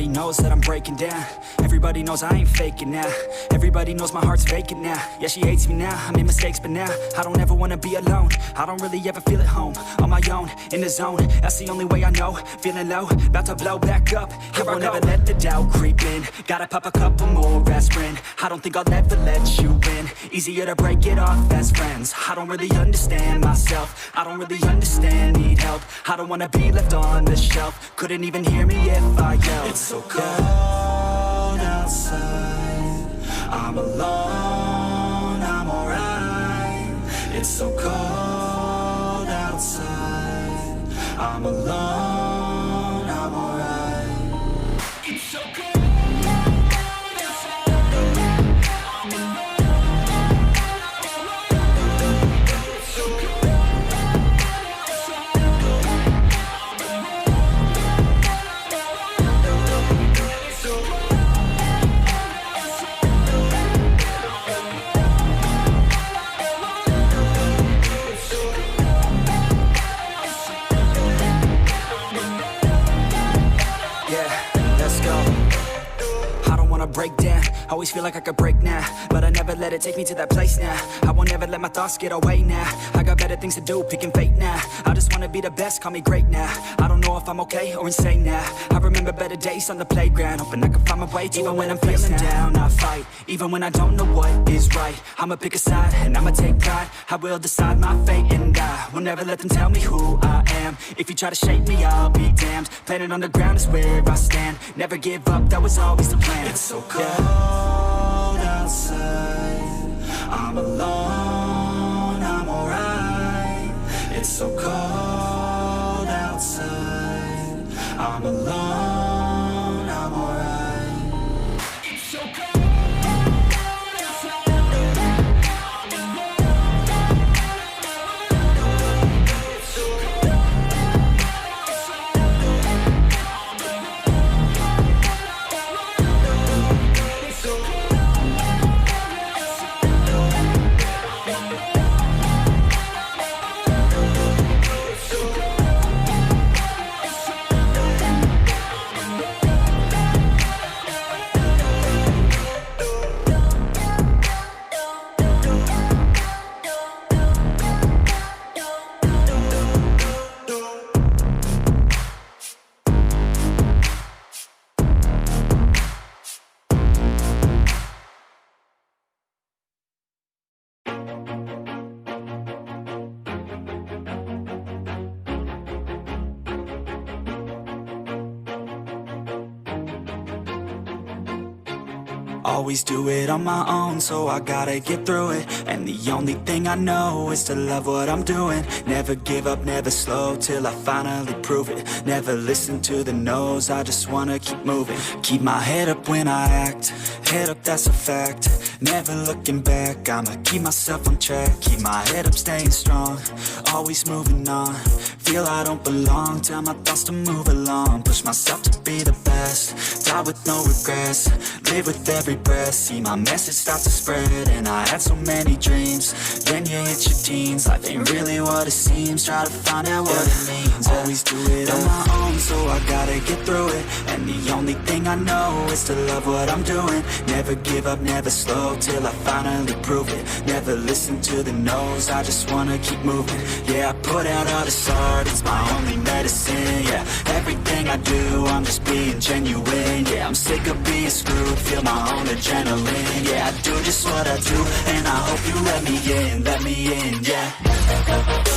Everybody knows that I'm breaking down. Everybody knows I ain't faking now. Everybody knows my heart's vacant now. Yeah, she hates me now, I made mistakes, but now I don't ever wanna be alone. I don't really ever feel at home. On my own, in the zone, that's the only way I know. Feeling low, about to blow back up. Here I won't ever let the doubt creep in. Gotta pop a couple more aspirin. I don't think I'll ever let you in. Easier to break it off as friends. I don't really understand myself. I don't really understand, need help. I don't wanna be left on the shelf. Couldn't even hear me if I yelled. It's so cold outside, I'm alone, I'm alright. It's so cold outside, I'm alone, I'm alright. It's so cold. Break down, always feel like I could break now, but I never let it take me to that place now. I won't ever let my thoughts get away now. I got better things to do, picking fate now. I just wanna be the best, call me great now. I don't know if I'm okay or insane now. I remember better days on the playground, hoping I can find my way to even when I'm feeling down, I fight. Even when I don't know what is right, I'ma pick a side and I'ma take pride. I will decide my fate and I will never let them tell me who I am. If you try to shape me, I'll be damned. Planet on the ground is where I stand. Never give up, that was always the plan. It's so cold outside, I'm alone, I'm alright. It's so cold outside, I'm alone, I'm alright. It's so cold. Always do it on my own, so I gotta get through it. And the only thing I know is to love what I'm doing. Never give up, never slow, till I finally prove it. Never listen to the no's, I just wanna keep moving. Keep my head up when I act, head up, that's a fact. Never looking back, I'ma keep myself on track. Keep my head up, staying strong, always moving on. Feel I don't belong, tell my thoughts to move along. Push myself to be the best, die with no regrets. Live with every breath, see my message start to spread. And I had so many dreams, then you hit your teens. Life ain't really what it seems, try to find out what it means. Always do it on my own, so I gotta get through it. And the only thing I know is to love what I'm doing. Never give up, never slow, till I finally prove it. Never listen to the no's, I just wanna keep moving. Yeah, I put out all this art, it's my only medicine. Yeah, everything I do, I'm just being genuine. Yeah, I'm sick of being screwed, feel my own adrenaline. Yeah, I do just what I do, and I hope you let me in, yeah.